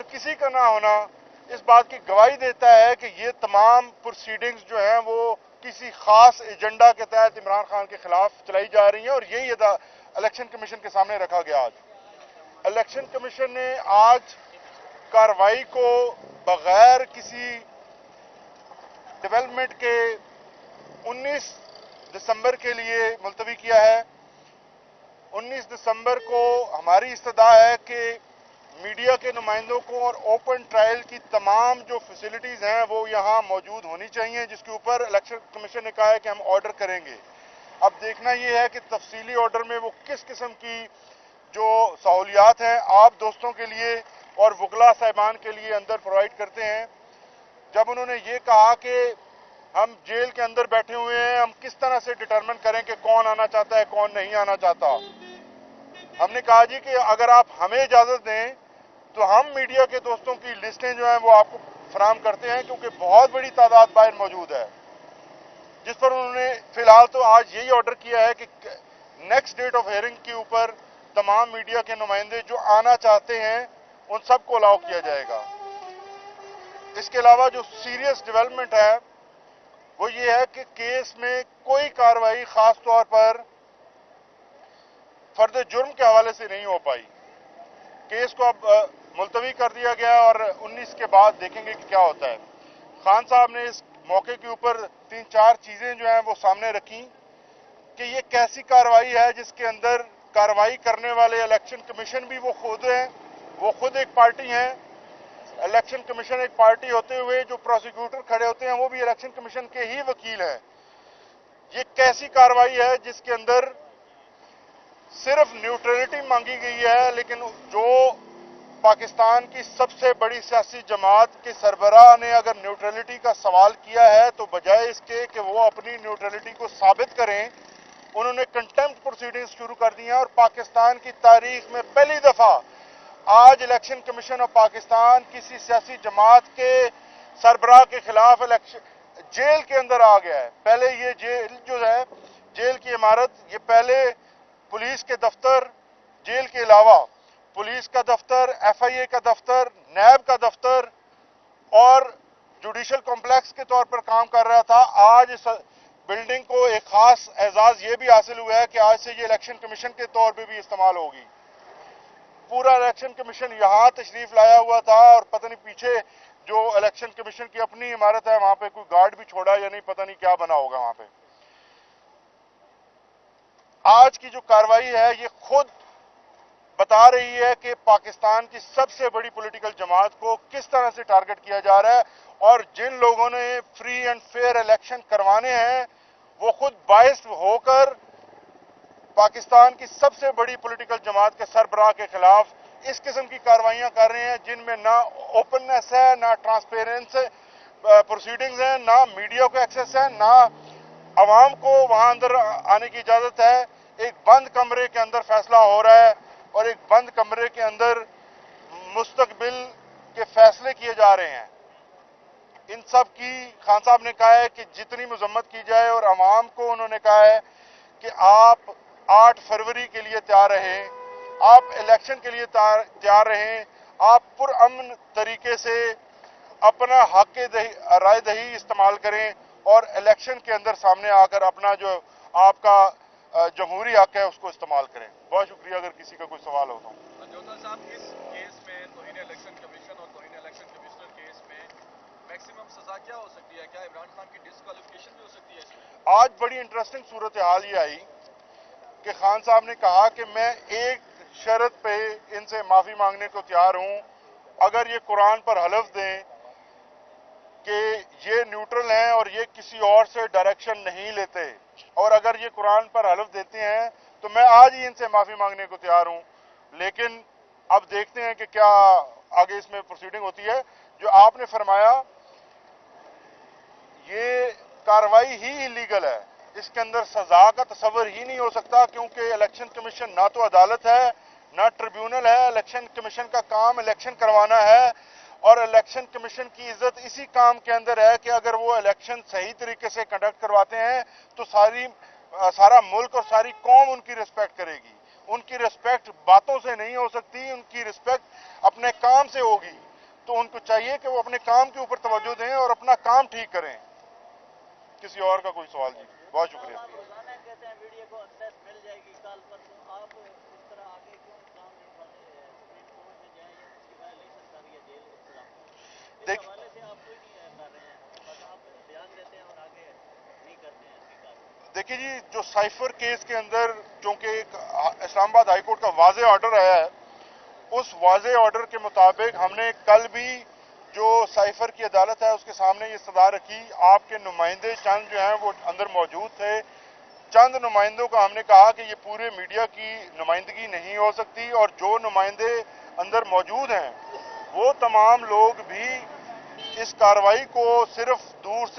किसी का ना होना इस बात की गवाही देता है कि ये तमाम प्रोसीडिंग्स जो हैं वो किसी खास एजेंडा के तहत इमरान खान के खिलाफ चलाई जा रही हैं, और यही इलेक्शन कमीशन के सामने रखा गया। आज इलेक्शन कमीशन ने आज कार्रवाई को बगैर किसी डेवलपमेंट के 19 दिसंबर के लिए मुलतवी किया है। 19 दिसंबर को हमारी इस्तदा है कि मीडिया के नुमाइंदों को और ओपन ट्रायल की तमाम जो फैसिलिटीज़ हैं वो यहाँ मौजूद होनी चाहिए, जिसके ऊपर इलेक्शन कमीशन ने कहा है कि हम ऑर्डर करेंगे। अब देखना ये है कि तफसीली ऑर्डर में वो किस किस्म की जो सहूलियात हैं आप दोस्तों के लिए और वकला साहिबान के लिए अंदर प्रोवाइड करते हैं। जब उन्होंने ये कहा कि हम जेल के अंदर बैठे हुए हैं, हम किस तरह से डिटरमिन करें कि कौन आना चाहता है कौन नहीं आना चाहता, हमने कहा जी कि अगर आप हमें इजाज़त दें तो हम मीडिया के दोस्तों की लिस्टें जो हैं वो आपको फराहम करते हैं, क्योंकि बहुत बड़ी तादाद बाहर मौजूद है। जिस पर उन्होंने फिलहाल तो आज यही ऑर्डर किया है कि नेक्स्ट डेट ऑफ हियरिंग के ऊपर तमाम मीडिया के नुमाइंदे जो आना चाहते हैं उन सबको अलाउ किया जाएगा। इसके अलावा जो सीरियस डेवलपमेंट है वो ये है कि केस में कोई कार्रवाई खास तौर पर फर्द जुर्म के हवाले से नहीं हो पाई। केस को अब मुलतवी कर दिया गया और 19 के बाद देखेंगे कि क्या होता है। खान साहब ने इस मौके के ऊपर 3-4 चीज़ें जो हैं वो सामने रखी कि ये कैसी कार्रवाई है जिसके अंदर कार्रवाई करने वाले इलेक्शन कमीशन भी वो खुद एक पार्टी हैं। इलेक्शन कमीशन एक पार्टी होते हुए जो प्रोसिक्यूटर खड़े होते हैं वो भी इलेक्शन कमीशन के ही वकील हैं। ये कैसी कार्रवाई है जिसके अंदर सिर्फ न्यूट्रलिटी मांगी गई है, लेकिन जो पाकिस्तान की सबसे बड़ी सियासी जमात के सरबराह ने अगर न्यूट्रलिटी का सवाल किया है तो बजाय इसके कि वो अपनी न्यूट्रलिटी को साबित करें, उन्होंने कंटेम्प्ट प्रोसीडिंग्स शुरू कर दी हैं। और पाकिस्तान की तारीख में पहली दफा आज इलेक्शन कमीशन ऑफ पाकिस्तान किसी सियासी जमात के सरबराह के खिलाफ जेल के अंदर आ गया है। पहले ये जेल जो है, जेल की इमारत, ये पहले पुलिस के दफ्तर, जेल के अलावा पुलिस का दफ्तर, FIA का दफ्तर, नैब का दफ्तर और जुडिशल कॉम्प्लेक्स के तौर पर काम कर रहा था। आज इस बिल्डिंग को एक खास एजाज ये भी हासिल हुआ है कि आज से ये इलेक्शन कमीशन के तौर पर भी इस्तेमाल होगी। पूरा इलेक्शन कमीशन यहाँ तशरीफ लाया हुआ था और पता नहीं पीछे जो इलेक्शन कमीशन की अपनी इमारत है वहां पे कोई गार्ड भी छोड़ा या नहीं, पता नहीं क्या बना होगा वहां पे। आज की जो कार्रवाई है ये खुद बता रही है कि पाकिस्तान की सबसे बड़ी पॉलिटिकल जमात को किस तरह से टारगेट किया जा रहा है, और जिन लोगों ने फ्री एंड फेयर इलेक्शन करवाने हैं वो खुद बाइस होकर पाकिस्तान की सबसे बड़ी पॉलिटिकल जमात के सरबराह के खिलाफ इस किस्म की कार्रवाइयां कर रहे हैं जिनमें ना ओपननेस है, ना ट्रांसपेरेंस प्रोसीडिंग्स है, ना मीडिया को एक्सेस है, ना आवाम को वहां अंदर आने की इजाजत है। एक बंद कमरे के अंदर फैसला हो रहा है और एक बंद कमरे के अंदर मुस्तकबिल के फैसले किए जा रहे हैं। इन सब की खान साहब ने कहा है कि जितनी मजम्मत की जाए, और आवाम को उन्होंने कहा है कि आप 8 फरवरी के लिए तैयार रहें, आप इलेक्शन के लिए तैयार रहें, आप पुरअमन तरीके से अपना हक राय दही इस्तेमाल करें और इलेक्शन के अंदर सामने आकर अपना जो आपका जमहूरी हक है उसको इस्तेमाल करें। बहुत शुक्रिया। अगर किसी का कोई सवाल हो तो। जोधा साहब, इस केस में तौहीन इलेक्शन कमीशन और तौहीन इलेक्शन कमिश्नर केस में मैक्सिमम सजा क्या हो सकती है? क्या इमरान खान की डिस्क्वालिफिकेशन भी हो सकती है इसमें? आज बड़ी इंटरेस्टिंग सूरत हाल ये आई कि खान साहब ने कहा कि मैं एक शर्त पे इनसे माफी मांगने को तैयार हूं, अगर ये कुरान पर हलफ दें कि ये न्यूट्रल हैं और ये किसी और से डायरेक्शन नहीं लेते, और अगर ये कुरान पर हलफ देते हैं तो मैं आज ही इनसे माफी मांगने को तैयार हूं। लेकिन अब देखते हैं कि क्या आगे इसमें प्रोसीडिंग होती है। जो आपने फरमाया ये कार्रवाई ही इलीगल है, इसके अंदर सजा का तस्वर ही नहीं हो सकता, क्योंकि इलेक्शन कमीशन ना तो अदालत है ना ट्रिब्यूनल है। इलेक्शन कमीशन का काम इलेक्शन करवाना है, और इलेक्शन कमीशन की इज्जत इसी काम के अंदर है कि अगर वो इलेक्शन सही तरीके से कंडक्ट करवाते हैं तो सारा मुल्क और सारी कौम उनकी रिस्पेक्ट करेगी। उनकी रिस्पेक्ट बातों से नहीं हो सकती, उनकी रिस्पेक्ट अपने काम से होगी। तो उनको चाहिए कि वो अपने काम के ऊपर तवज्जो दें और अपना काम ठीक करें। किसी और का कोई सवाल? जी बहुत शुक्रिया। आप रोजाना कहते हैं वीडियो को एक्सेस मिल जाएगी कल पर, तो आप इस तरह आगे क्यों काम नहीं उठाते? सुप्रीम कोर्ट में जाए या उसकी वायलेशन कर रही है जेल इंतजाम, इस हवाले से आप कोई नहीं कर रहे हैं, बस आप बयान देते हैं और आगे नहीं करते हैं इसकी कार्रवाई। देखिए जी, जो साइफर केस के अंदर चूंकि इस्लामाबाद हाई कोर्ट का वाज़े ऑर्डर आया है, उस वाज़े ऑर्डर के मुताबिक हमने कल भी जो साइफर की अदालत है उसके सामने ये सदा रखी। आपके नुमाइंदे चंद जो हैं वो अंदर मौजूद थे। चंद नुमाइंदों का हमने कहा कि ये पूरे मीडिया की नुमाइंदगी नहीं हो सकती, और जो नुमाइंदे अंदर मौजूद हैं वो तमाम लोग भी इस कार्रवाई को सिर्फ दूर से